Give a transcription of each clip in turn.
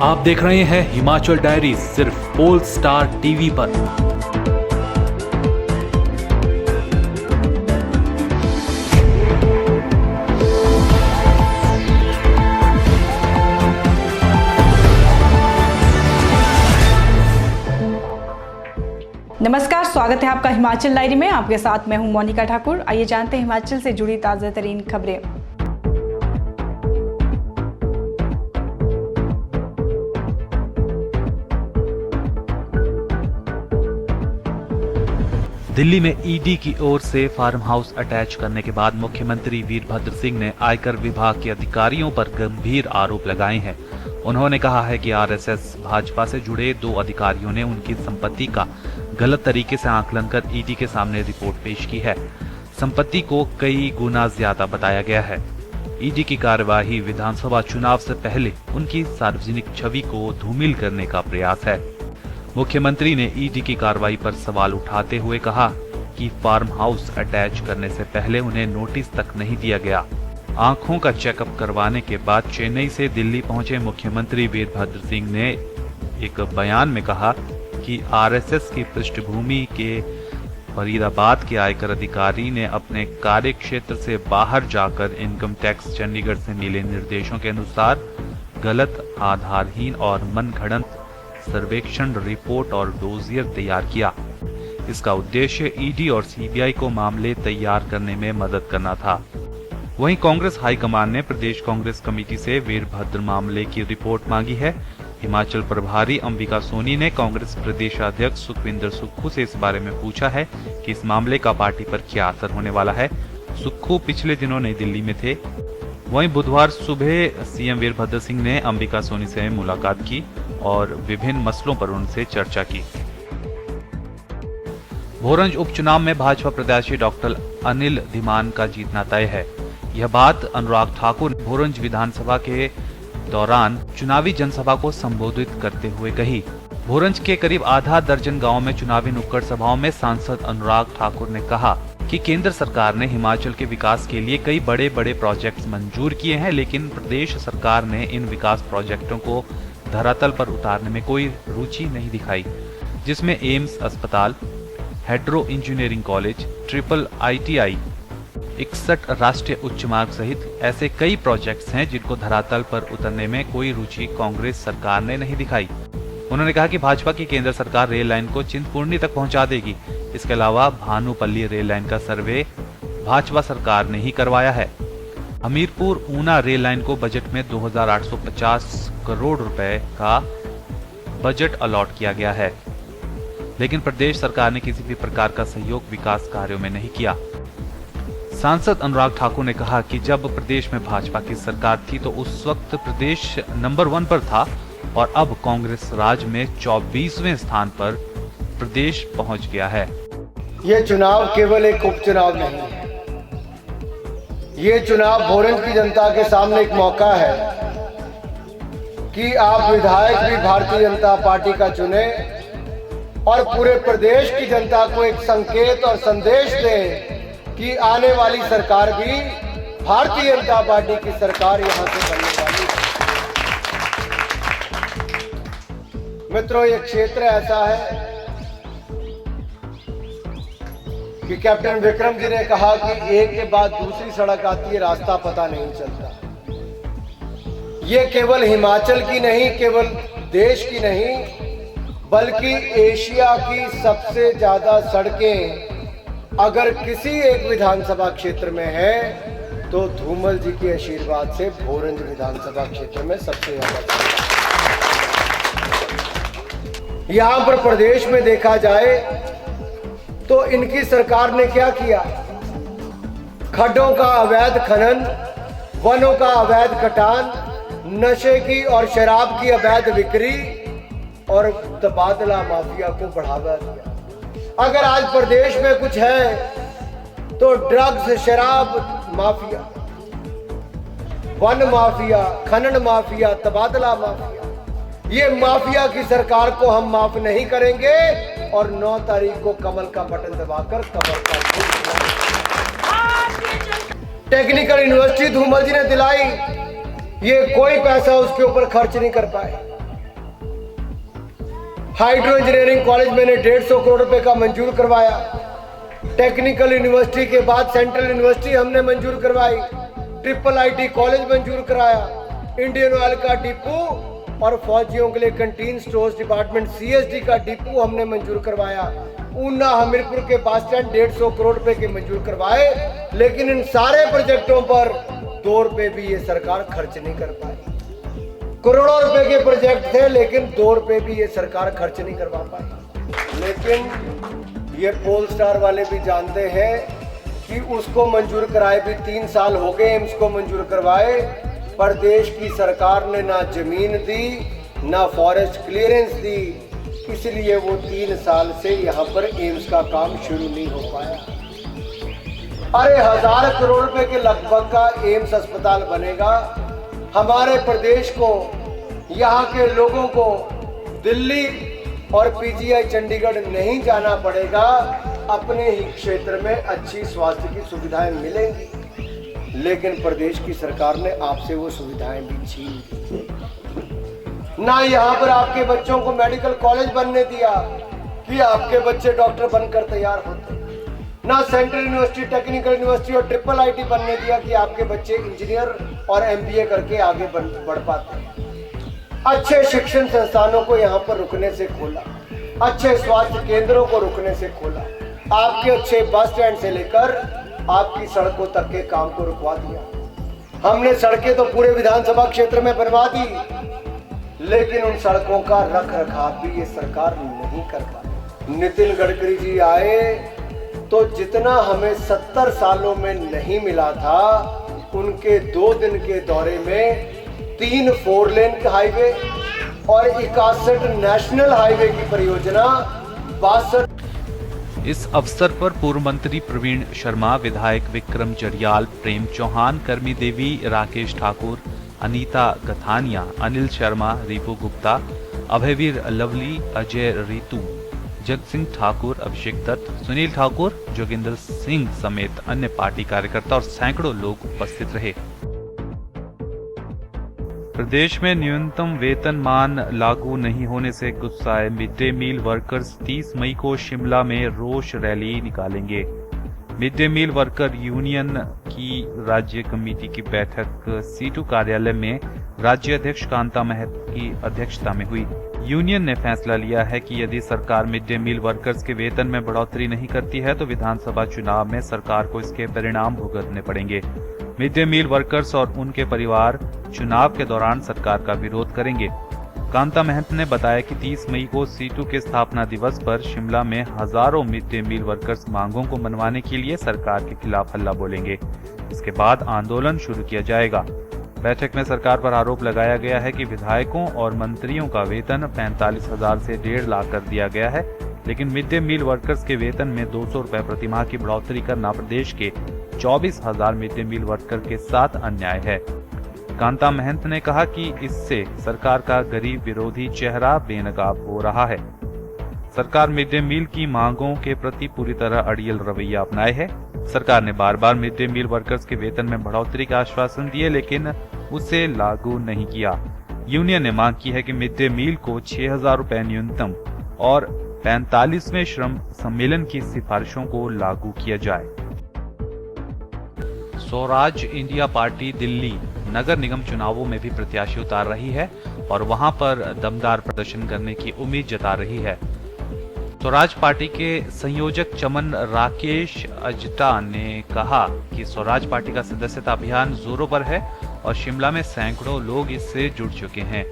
आप देख रहे हैं हिमाचल डायरी सिर्फ पोल स्टार टीवी पर। नमस्कार, स्वागत है आपका हिमाचल डायरी में। आपके साथ मैं हूं मोनिका ठाकुर। आइए जानते हैं हिमाचल से जुड़ी ताजा तरीन खबरें। दिल्ली में ईडी की ओर से फार्म हाउस अटैच करने के बाद मुख्यमंत्री वीरभद्र सिंह ने आयकर विभाग के अधिकारियों पर गंभीर आरोप लगाए हैं। उन्होंने कहा है कि आरएसएस भाजपा से जुड़े 2 अधिकारियों ने उनकी संपत्ति का गलत तरीके से आकलन कर ईडी के सामने रिपोर्ट पेश की है। संपत्ति को कई गुना ज्यादा बताया गया है। ईडी की कार्यवाही विधानसभा चुनाव से पहले उनकी सार्वजनिक छवि को धूमिल करने का प्रयास है। मुख्यमंत्री ने ईडी की कार्रवाई पर सवाल उठाते हुए कहा कि फार्म हाउस अटैच करने से पहले उन्हें नोटिस तक नहीं दिया गया। आंखों का चेकअप करवाने के बाद चेन्नई से दिल्ली पहुंचे मुख्यमंत्री वीरभद्र सिंह ने एक बयान में कहा कि आरएसएस की पृष्ठभूमि के फरीदाबाद के आयकर अधिकारी ने अपने कार्य क्षेत्र से बाहर जाकर इनकम टैक्स चंडीगढ़ से मिले निर्देशों के अनुसार गलत, आधारहीन और मनगढ़ंत सर्वेक्षण रिपोर्ट और डोजियर तैयार किया। इसका उद्देश्य ईडी और सीबीआई को मामले तैयार करने में मदद करना था। वहीं कांग्रेस हाईकमान ने प्रदेश कांग्रेस कमेटी से वीरभद्र मामले की रिपोर्ट मांगी है। हिमाचल प्रभारी अंबिका सोनी ने कांग्रेस प्रदेशाध्यक्ष सुखविंदर सुक्खू से इस बारे में पूछा है कि इस मामले का पार्टी पर क्या असर होने वाला है। सुक्खू पिछले दिनों नई दिल्ली में थे। वहीं बुधवार सुबह सीएम वीरभद्र सिंह ने अंबिका सोनी से मुलाकात की और विभिन्न मसलों पर उनसे चर्चा की। भोरंज उपचुनाव में भाजपा प्रत्याशी डॉक्टर अनिल धीमान का जीतना तय है। यह बात अनुराग ठाकुर ने भोरंज विधानसभा के दौरान चुनावी जनसभा को संबोधित करते हुए कही। भोरंज के करीब आधा दर्जन गांव में चुनावी नुक्कड़ सभाओं में सांसद अनुराग ठाकुर ने कहा कि केंद्र सरकार ने हिमाचल के विकास के लिए कई बड़े बड़े प्रोजेक्ट्स मंजूर किए हैं, लेकिन प्रदेश सरकार ने इन विकास प्रोजेक्टों को धरातल पर उतारने में कोई रुचि नहीं दिखाई, जिसमें एम्स अस्पताल, हेड्रो इंजीनियरिंग कॉलेज, ट्रिपल ITI, 61 राष्ट्रीय उच्च मार्ग सहित ऐसे कई प्रोजेक्ट्स हैं जिनको धरातल पर उतरने में कोई रुचि कांग्रेस सरकार ने नहीं दिखाई। उन्होंने कहा कि भाजपा की केंद्र सरकार रेल लाइन को चिंतपूर्णी तक पहुंचा देगी। इसके अलावा भानुपल्ली रेल लाइन का सर्वे भाजपा सरकार ने ही करवाया है। हमीरपुर ऊना रेल लाइन को बजट में 2850 करोड़ रुपए का बजट अलॉट किया गया है, लेकिन प्रदेश सरकार ने किसी भी प्रकार का सहयोग विकास कार्यों में नहीं किया। सांसद अनुराग ठाकुर ने कहा कि जब प्रदेश में भाजपा की सरकार थी तो उस वक्त प्रदेश नंबर 1 पर था और अब कांग्रेस राज में 24वें स्थान पर प्रदेश पहुंच गया है। ये चुनाव केवल एक उपचुनाव नहीं है। ये चुनाव भोरंज की जनता के सामने एक मौका है कि आप विधायक भी भारतीय जनता पार्टी का चुने और पूरे प्रदेश की जनता को एक संकेत और संदेश दें कि आने वाली सरकार भी भारतीय जनता पार्टी की सरकार यहां से बनने वाली है। मित्रों, ये क्षेत्र ऐसा है कि कैप्टन विक्रम जी ने कहा कि एक के बाद दूसरी सड़क आती है, रास्ता पता नहीं चलता। ये केवल हिमाचल की नहीं, केवल देश की नहीं, बल्कि एशिया की सबसे ज्यादा सड़कें अगर किसी एक विधानसभा क्षेत्र में है तो धूमल जी के आशीर्वाद से भोरंज विधानसभा क्षेत्र में सबसे ज्यादा। यहां पर प्रदेश में देखा जाए तो इनकी सरकार ने क्या किया? खड्डों का अवैध खनन, वनों का अवैध कटान, नशे की और शराब की अवैध बिक्री और तबादला माफिया को बढ़ावा दिया। अगर आज प्रदेश में कुछ है तो ड्रग्स, शराब माफिया, वन माफिया, खनन माफिया, तबादला माफिया। ये माफिया की सरकार को हम माफ नहीं करेंगे और 9 तारीख को कमल का बटन दबाकर कमल का टेक्निकल यूनिवर्सिटी धूमल जी ने दिलाई, ये कोई पैसा उसके ऊपर खर्च नहीं कर पाए। हाइड्रो इंजीनियरिंग कॉलेज मैंने 150 करोड़ रुपए का मंजूर करवाया। टेक्निकल यूनिवर्सिटी के बाद सेंट्रल यूनिवर्सिटी हमने मंजूर करवाई। ट्रिपल आईटी कॉलेज मंजूर कराया। इंडियन ऑयल का डिपो और फौजियों के लिए कंटीन स्टोर्स डिपार्टमेंट सीएसडी का डिपो हमने मंजूर करवाया। ऊना हमीरपुर के बस स्टैंड 150 करोड़ रुपए के मंजूर करवाए, लेकिन इन सारे प्रोजेक्टों पर 2 रुपए भी ये सरकार खर्च नहीं कर पाई। करोड़ों रुपए के प्रोजेक्ट थे, लेकिन 2 रुपए भी ये सरकार खर्च नहीं करवा पाई। लेकिन ये पोल स्टार वाले भी जानते हैं कि उसको मंजूर कराए भी 3 साल हो गए, एम्स को मंजूर करवाए, पर देश की सरकार ने ना जमीन दी ना फॉरेस्ट क्लियरेंस दी, इसलिए वो 3 साल से यहाँ पर एम्स का काम शुरू नहीं हो पाया। अरे 1000 करोड़ रुपए के लगभग का एम्स अस्पताल बनेगा। हमारे प्रदेश को, यहाँ के लोगों को दिल्ली और पीजीआई चंडीगढ़ नहीं जाना पड़ेगा। अपने ही क्षेत्र में अच्छी स्वास्थ्य की सुविधाएं मिलेंगी, लेकिन प्रदेश की सरकार ने आपसे वो सुविधाएं भी छीन ली। ना यहाँ पर आपके बच्चों को मेडिकल कॉलेज बनने दिया कि आपके बच्चे डॉक्टर बनकर तैयार होते, ना सेंट्रल यूनिवर्सिटी, टेक्निकल यूनिवर्सिटी और ट्रिपल आईटी बनने दिया कि आपके बच्चे इंजीनियर और एमबीए करके आगे बढ़ पाते। अच्छे शिक्षण संस्थानों को यहाँ पर रुकने से खोला, अच्छे स्वास्थ्य केंद्रों को रुकने से खोला, आपके अच्छे बस स्टैंड से लेकर आपकी सड़कों तक के काम को रुकवा दिया। हमने सड़कें तो पूरे विधानसभा क्षेत्र में बनवा दी, लेकिन उन सड़कों का रख रखाव भी ये सरकार नहीं कर पाई। नितिन गडकरी जी आए तो जितना हमें 70 सालों में नहीं मिला था, उनके 2 दिन के दौरे में 3 4 लेन हाईवे और 61 नेशनल हाईवे की परियोजना 62। इस अवसर पर पूर्व मंत्री प्रवीण शर्मा, विधायक विक्रम जरियाल, प्रेम चौहान, कर्मी देवी, राकेश ठाकुर, अनीता गथानिया, अनिल शर्मा, रिपु गुप्ता, अभयवीर लवली, अजय रीतू, जगसिंह ठाकुर, अभिषेक दत्त, सुनील ठाकुर, जोगिंदर सिंह समेत अन्य पार्टी कार्यकर्ता और सैकड़ों लोग उपस्थित रहे। प्रदेश में न्यूनतम वेतनमान लागू नहीं होने से गुस्साए मिड डे मील वर्कर्स 30 मई को शिमला में रोष रैली निकालेंगे। Mid day meal worker union की राज्य कमेटी की बैठक सीटू कार्यालय में राज्य अध्यक्ष कांता महत की अध्यक्षता में हुई। यूनियन ने फैसला लिया है कि यदि सरकार मिड डे मील वर्कर्स के वेतन में बढ़ोतरी नहीं करती है तो विधानसभा चुनाव में सरकार को इसके परिणाम भुगतने पड़ेंगे। मिड डे मील वर्कर्स और उनके परिवार चुनाव के दौरान सरकार का विरोध करेंगे। कांता महंत ने बताया कि 30 मई को सीटू के स्थापना दिवस पर शिमला में हजारों मिड डे मील वर्कर्स मांगों को मनवाने के लिए सरकार के खिलाफ हल्ला बोलेंगे। इसके बाद आंदोलन शुरू किया जाएगा। बैठक में सरकार पर आरोप लगाया गया है कि विधायकों और मंत्रियों का वेतन 45,000 से 1.5 लाख कर दिया गया है, लेकिन मिड डे मील वर्कर्स के वेतन में 200 रुपए प्रति माह की बढ़ोतरी करना प्रदेश के 24,000 मिड डे मील वर्कर के साथ अन्याय है। कांता महंत ने कहा कि इससे सरकार का गरीब विरोधी चेहरा बेनकाब हो रहा है। सरकार मिड डे मील की मांगों के प्रति पूरी तरह अड़ियल रवैया अपनाए है। सरकार ने बार बार मिड डे मील वर्कर्स के वेतन में बढ़ोतरी का आश्वासन दिए, लेकिन उसे लागू नहीं किया। यूनियन ने मांग की है कि मिड डे मील को 6,000 रुपए न्यूनतम और 45वें श्रम सम्मेलन की सिफारिशों को लागू किया जाए। स्वराज इंडिया पार्टी दिल्ली नगर निगम चुनावों में भी प्रत्याशी उतार रही है और वहां पर दमदार प्रदर्शन करने की उम्मीद जता रही है। स्वराज पार्टी के संयोजक चमन राकेश अजटा ने कहा कि स्वराज पार्टी का सदस्यता अभियान जोरों पर है और शिमला में सैकड़ों लोग इससे जुड़ चुके हैं।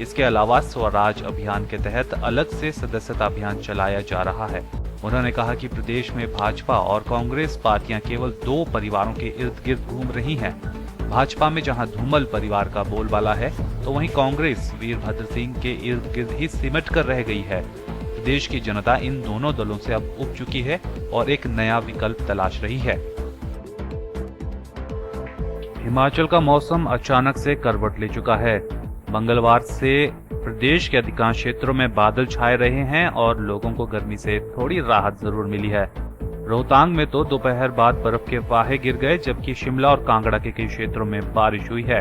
इसके अलावा स्वराज अभियान के तहत अलग से सदस्यता अभियान चलाया जा रहा है। उन्होंने कहा कि प्रदेश में भाजपा और कांग्रेस पार्टियां केवल 2 परिवारों के इर्द गिर्द घूम रही हैं। भाजपा में जहां धूमल परिवार का बोलबाला है, तो वहीं कांग्रेस वीरभद्र सिंह के इर्द गिर्द ही सिमट कर रह गई है। प्रदेश की जनता इन दोनों दलों से अब उब चुकी है और एक नया विकल्प तलाश रही है। हिमाचल का मौसम अचानक से करवट ले चुका है। मंगलवार से प्रदेश के अधिकांश क्षेत्रों में बादल छाए रहे हैं और लोगों को गर्मी से थोड़ी राहत जरूर मिली है। रोहतांग में तो दोपहर बाद बर्फ के फाहे गिर गए, जबकि शिमला और कांगड़ा के कई क्षेत्रों में बारिश हुई है।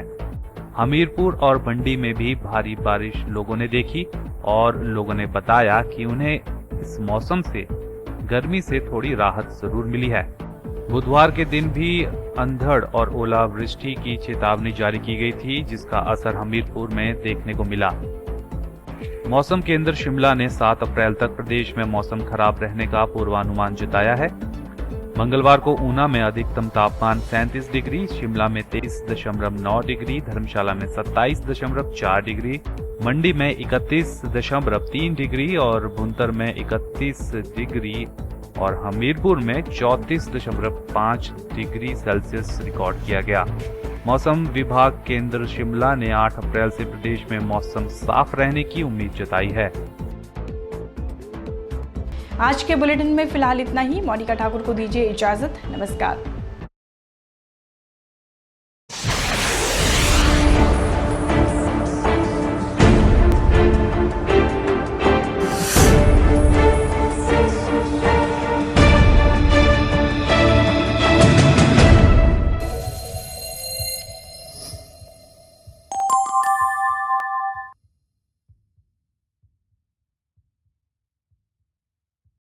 हमीरपुर और मंडी में भी भारी बारिश लोगों ने देखी। और लोगों ने बताया कि उन्हें इस मौसम से गर्मी से थोड़ी राहत जरूर मिली है। बुधवार के दिन भी अंधड़ और ओलावृष्टि की चेतावनी जारी की गई थी, जिसका असर हमीरपुर में देखने को मिला। मौसम केंद्र शिमला ने 7 अप्रैल तक प्रदेश में मौसम खराब रहने का पूर्वानुमान जताया है। मंगलवार को ऊना में अधिकतम तापमान 37 डिग्री, शिमला में 23.9 डिग्री, धर्मशाला में 27.4 डिग्री, मंडी में 31.3 डिग्री और भुंतर में 31 डिग्री और हमीरपुर में 34.5 डिग्री सेल्सियस रिकॉर्ड किया गया। मौसम विभाग केंद्र शिमला ने 8 अप्रैल से प्रदेश में मौसम साफ रहने की उम्मीद जताई है। आज के बुलेटिन में फिलहाल इतना ही। मोनिका ठाकुर को दीजिए इजाजत। नमस्कार।